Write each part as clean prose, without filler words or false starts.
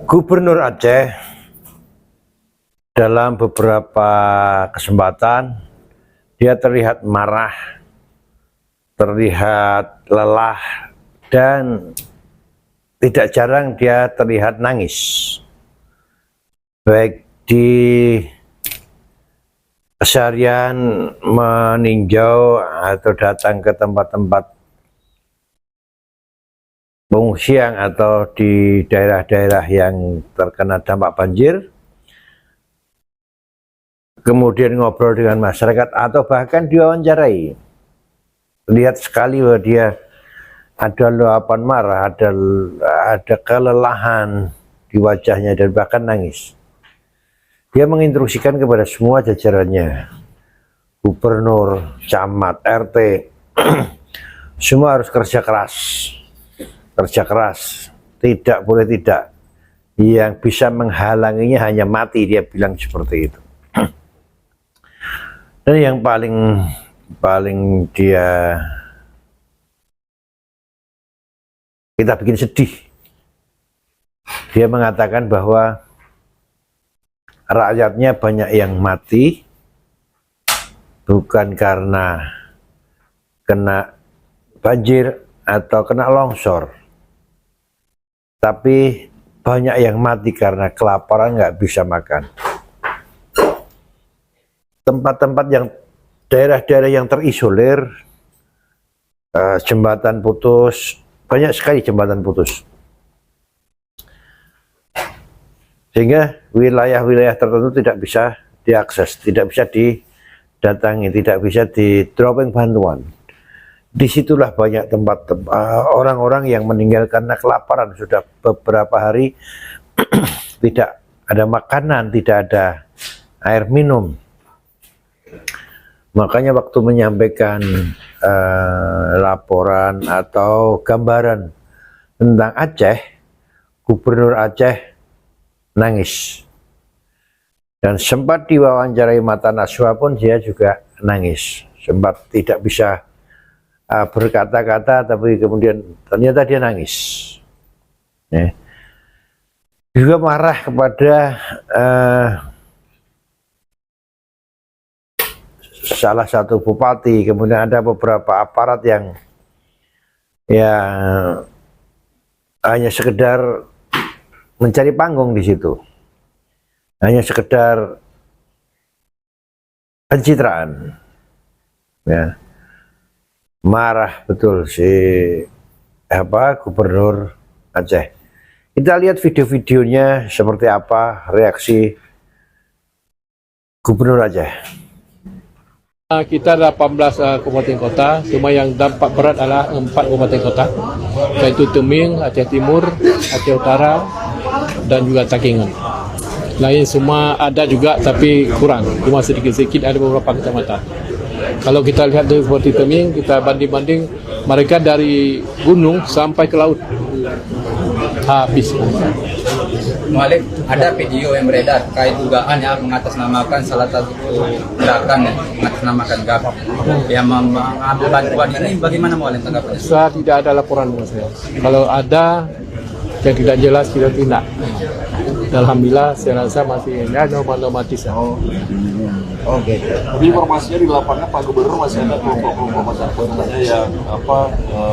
Gubernur Aceh dalam beberapa kesempatan dia terlihat marah, terlihat lelah, dan tidak jarang dia terlihat nangis. Baik di keseharian meninjau atau datang ke tempat-tempat pengungsian atau di daerah-daerah yang terkena dampak banjir, kemudian ngobrol dengan masyarakat atau bahkan diwawancarai. Lihat sekali bahwa dia ada luapan marah, ada kelelahan di wajahnya dan bahkan nangis. Dia menginstruksikan kepada semua jajarannya, gubernur, camat, RT, semua harus kerja keras, tidak boleh tidak. Yang bisa menghalanginya hanya mati, dia bilang seperti itu. Dan yang paling kita bikin sedih, dia mengatakan bahwa rakyatnya banyak yang mati bukan karena kena banjir atau kena longsor, tapi banyak yang mati karena kelaparan, nggak bisa makan. Tempat-tempat yang daerah-daerah yang terisolir, jembatan putus, banyak sekali jembatan putus. Sehingga wilayah-wilayah tertentu tidak bisa diakses, tidak bisa didatangi, tidak bisa di dropping bantuan. Disitulah banyak tempat orang-orang yang meninggal karena kelaparan, sudah beberapa hari tidak ada makanan, tidak ada air minum. Makanya waktu menyampaikan laporan atau gambaran tentang Aceh, Gubernur Aceh nangis. Dan sempat diwawancarai Mata Najwa pun dia juga nangis. Sempat tidak bisa berkata-kata, tapi kemudian ternyata dia nangis. Juga marah kepada salah satu bupati, kemudian ada beberapa aparat yang hanya sekedar mencari panggung di situ, hanya sekedar pencitraan. Ya, marah betul si Gubernur Aceh. Kita lihat video-videonya seperti apa reaksi Gubernur Aceh. Kita ada 18 kabupaten kota, cuma yang dampak berat adalah 4 kabupaten kota, yaitu Teming, Aceh Timur, Aceh Utara, dan juga Takengon. Lain semua ada juga tapi kurang, cuma sedikit-sedikit ada beberapa kecamatan. Kalau kita lihat dari seperti Teming, kita banding-banding mereka dari gunung sampai ke laut, habis. Malik, ada video yang beredar terkait dugaan yang mengatasnamakan salah satu gerakan mengatasnamakan GAP yang mengambil bantuan ini, bagaimana Malik tanggapannya? Saya tidak ada laporan dengan saya. Kalau ada yang tidak jelas kita tindak. Alhamdulillah saya rasa masih normatis. Oke. Tapi informasinya di lapangan Pak Gubernur masih ada kelompok-kelompok masyarakat yang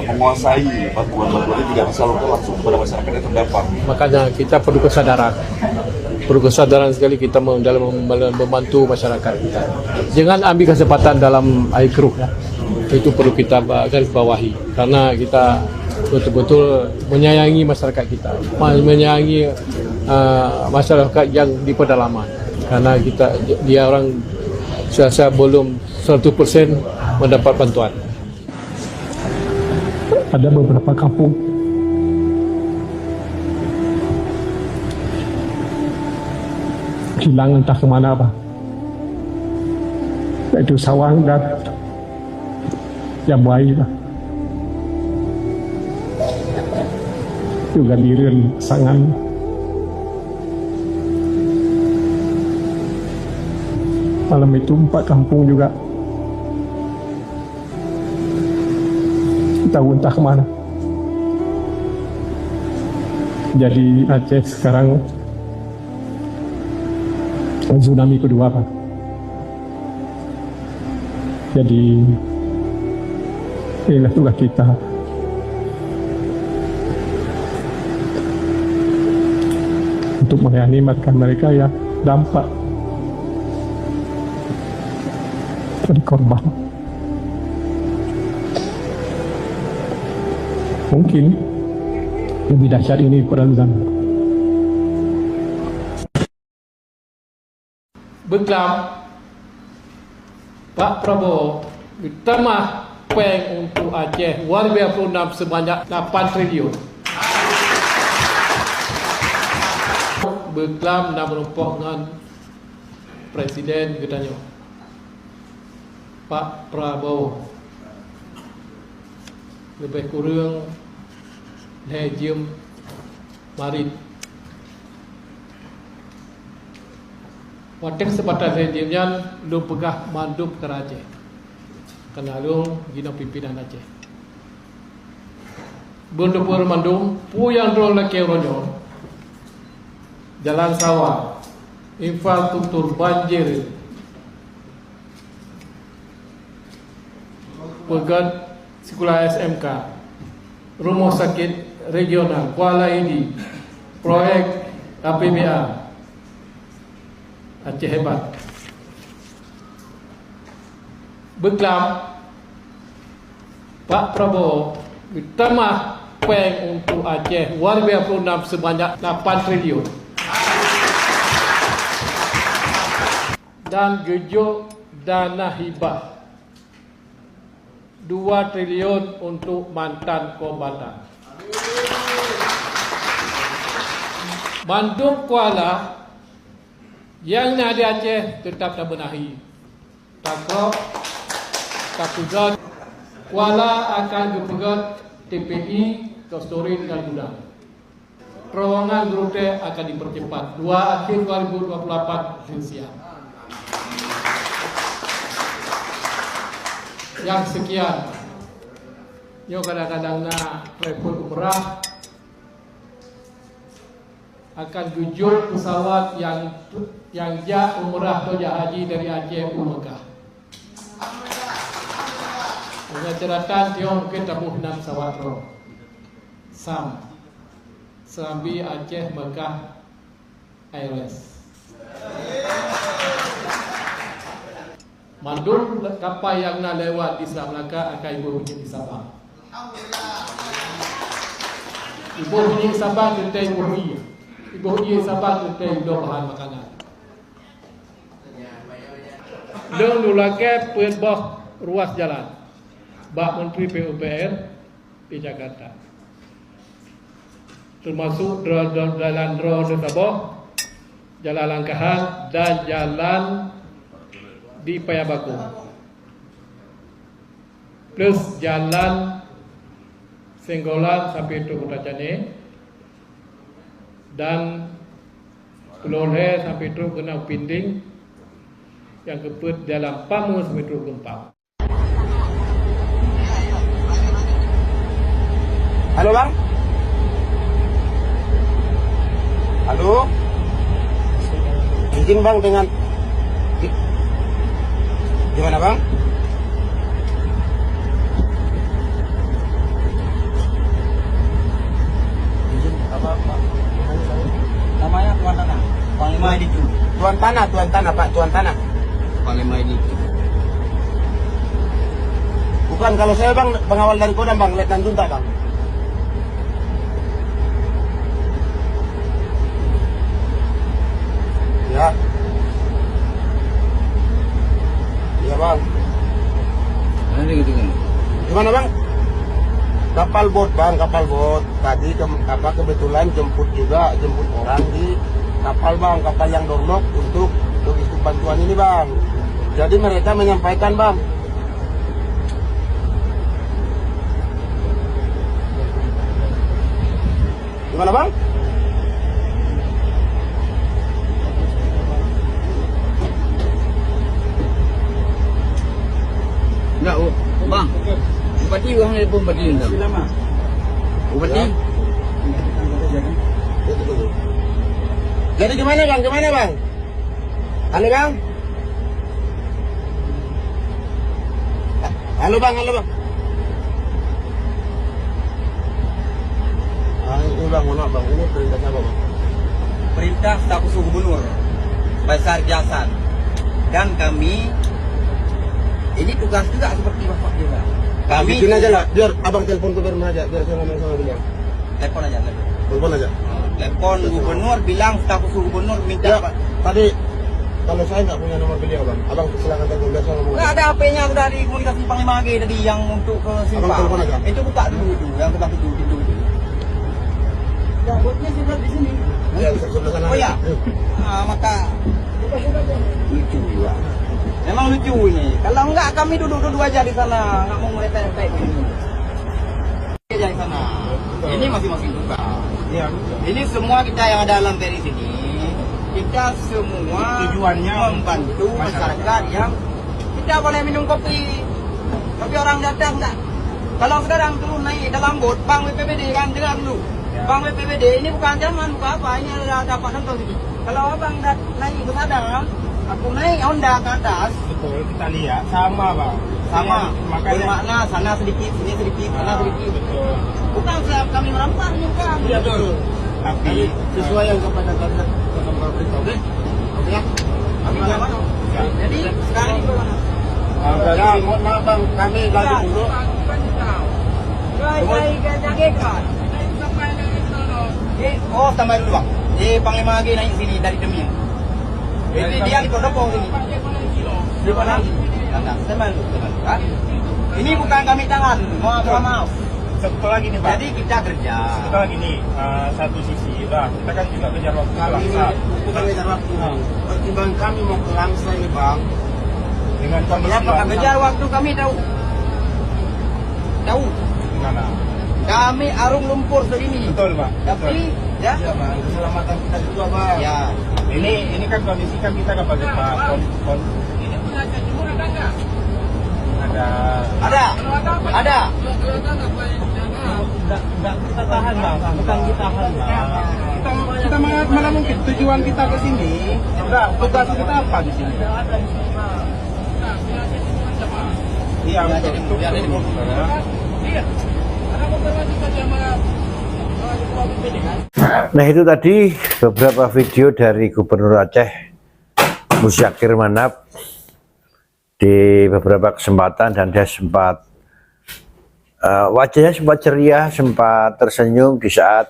menguasai bantuan-bantuan ini tidak disalurkan langsung kepada masyarakat yang terdampak. Makanya kita perlu kesadaran sekali kita dalam membantu masyarakat kita. Jangan ambil kesempatan dalam air keruh ya. Itu perlu kita garis bawahi karena kita betul-betul menyayangi masyarakat kita, menyayangi masyarakat yang di pedalaman, karena dia orang saya belum 100% mendapat bantuan. Ada beberapa kampung hilang entah kemana Pak, yaitu Sawang dan Jambuai Pak, juga Diren, Sangan. Malam itu 4 kampung juga tahu entah kemana. Jadi Aceh sekarang tsunami kedua, Pak. Jadi inilah tugas kita. Untuk menyelamatkan mereka yang dampak dari korban. Mungkin lebih dahsyat ini pada zaman. Beklam Pak Prabowo ditambah peng untuk Aceh warga program sebanyak 8 triliun. Beklam nak menumpuk dengan Presiden katanya Pak Prabowo lebih kurang legium marit. Waktu kesempatan legiumnya lu pegah mandup ke Aceh. Kena lu gina pimpinan Aceh. Bundupur mandum puyang drol laki ronyo. Jalan sawah, infrastruktur banjir, pegat sekolah SMK, rumah sakit regional, Kuala Ini, proyek APBA, Aceh hebat. Beklam Pak Prabowo ditambah peng untuk Aceh warga program sebanyak 8 triliun. Dan gejuk dana hibah 2 triliun untuk mantan kombatan. Bandung Kuala yang ada di Aceh tetap tak benahi. Takrok, Takugat, Kuala akan dipegat TPI, Kostorin dan Gudang. Terowongan Grute akan dipercepat 2 akhir 2024 siap. Yang sekian, yo kadang-kadang nak repot umrah akan tujuh pesawat yang jak umrah atau jak haji dari Aceh ke Mekah. Dengan catatan dia mungkin tabuh 6 pesawat roh. Sam Serambi Aceh Mekah Airways. Mandul kapal yang nak lewat di Selat Melaka akan ibu bunyi di Sabah. Ibu bunyi di Sabah kita ibu bunyi. Ibu bunyi di Sabah kita ibu bahan makanan. Leng nulake perbah ruas jalan. Bak Menteri PUPR di Jakarta. Termasuk jalan Dro di Sabah, jalan Langkahan dan jalan di Payabaku, plus jalan Senggolan sampai ke Kota Jane dan Pulau Le sampai ke Genau Pinding yang keput dalam Pamu sampai ke Gempang. Halo bang? Halo? Izin bang dengan gimana bang? Izin apa pak? Namanya tuan tanah. Panglima itu. Tuan tanah pak, tuan tanah. Panglima itu. Bukan, kalau saya bang pengawal dari Kodam bang, Letnan Junta bang. Ya. Iya bang. Nanti gitu kan. Gimana bang? Kapal bot bang, kapal bot. Tadi kebetulan jemput orang di kapal bang, kapal yang dorlok untuk logistik bantuan ini bang. Jadi mereka menyampaikan bang. Gimana bang? Enggak, bang. Bupati uang dari Bupati enggak? Bupati? Jadi gimana bang? Gimana bang? Halo bang? Halo bang, halo bang. Ini bang, mohon maaf bang, ini perintahnya apa bang? Perintah staf khusus gubernur Besar Jasan, dan kami ini tugas juga seperti bapak juga. Kami Bikin aja lah, biar abang telepon gubernur aja, biar saya ngomong sama beliau. telepon aja. Telepon aja. Telepon gubernur bilang staf khusus gubernur minta Ya, apa? tadi kalau saya nggak punya nomor beliau bang, abang silakan telepon biar saya ngomong. Nggak ada HP-nya udah di komunikasi Panglima AG tadi yang untuk ke Abang telepon aja. Simpang. Itu buka dulu yang kita tutup pintu itu. Ya, buatnya sudah di sini. Ya, sebelah sana. Oh ya, maka lucu juga. Memang lucu ini. Kalau enggak kami duduk-duduk aja di sana, nggak mau ngeretek ini. Aja di sana. Ini masing-masing tugas. Iya. Ini semua kita yang ada dalam peri sini, kita semua Tujuannya membantu masyarakat yang kita boleh minum kopi. Tapi orang datang enggak. Kalau sekarang turun naik dalam bot, Bang BPBD kan dengar dulu. Bang BPBD ini bukan ancaman, bukan apa, ini ada apa contoh sini. Kalau abang naik ke sana, aku naik Honda ke atas, Betul, kita lihat sama bang. sama. Makanya Bermakna sana sedikit, sini sedikit, sana sedikit. betul. Bukan saya kami merampas, bukan. Iya betul. Tapi sesuai yang kepada perintah. Oke? Oke ya. Kami nggak mau. Jadi sekarang ini bagaimana? Ya, mohon maaf bang, kami lagi dulu. Oh, tambah dulu bang. Panglima AG naik sini dari Demi. Dia di Pondok sini. Di mana? Tambah dulu. Kan? Ini bukan kami tangan. Maaf. Satu lagi nih bang. Jadi kita kerja. Kita lagi nih, satu sisi, udah kita kan juga kejar waktu Langsa. Bukan kejar waktu. Pertimbangan kami mau ke Langsa ini bang. Dengan kondisi Berapa Langsa. kejar waktu kami tahu? Tahu. Gimana? Kami arung lumpur segini. Betul bang. Tapi ya. Iya bang, keselamatan kita juga bang. Ya. Ini kan kondisi kan kita nggak pakai pak. Ini punya Timur ada nggak? Ada. Ada. Nggak kita tahan bang, bukan kita tahan bang. Kita mana mungkin tujuan kita ke sini. Udah, tugas kita apa di sini? Iya, Jadi betul. Iya. Nah itu tadi beberapa video dari Gubernur Aceh Musyakir Manap di beberapa kesempatan, dan dia sempat wajahnya sempat ceria, sempat tersenyum di saat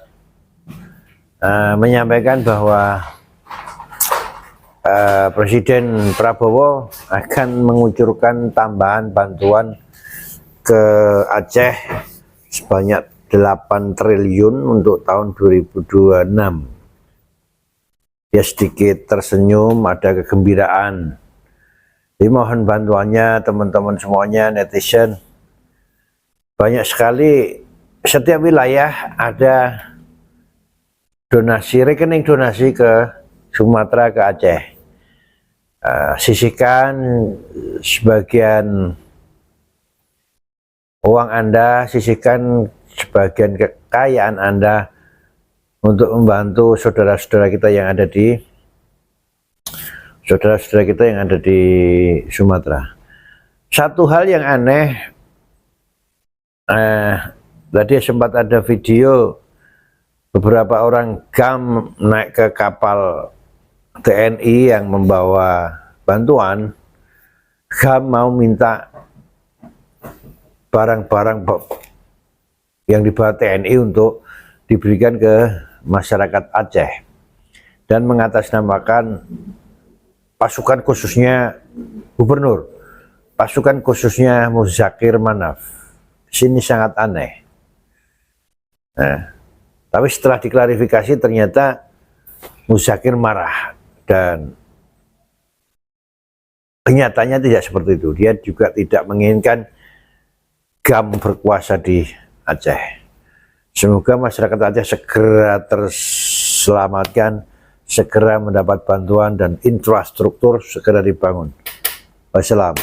menyampaikan bahwa Presiden Prabowo akan mengucurkan tambahan bantuan ke Aceh sebanyak 8 triliun untuk tahun 2026. Ya sedikit tersenyum, ada kegembiraan. Jadi mohon bantuannya teman-teman semuanya, netizen. Banyak sekali, setiap wilayah ada donasi, rekening donasi ke Sumatera, ke Aceh. Sisihkan sebagian uang Anda, sisihkan sebagian kekayaan Anda untuk membantu saudara-saudara kita yang ada di Sumatera. Satu hal yang aneh, tadi sempat ada video beberapa orang GAM naik ke kapal TNI yang membawa bantuan. GAM mau minta barang-barang yang dibawa TNI untuk diberikan ke masyarakat Aceh dan mengatasnamakan pasukan khususnya gubernur, pasukan khususnya Musyakir Manaf. Sini sangat aneh. Nah, tapi setelah diklarifikasi ternyata Musyakir marah, dan kenyataannya tidak seperti itu. Dia juga tidak menginginkan GAM berkuasa di Aceh. Semoga masyarakat Aceh segera terselamatkan, segera mendapat bantuan, dan infrastruktur segera dibangun. Wassalam.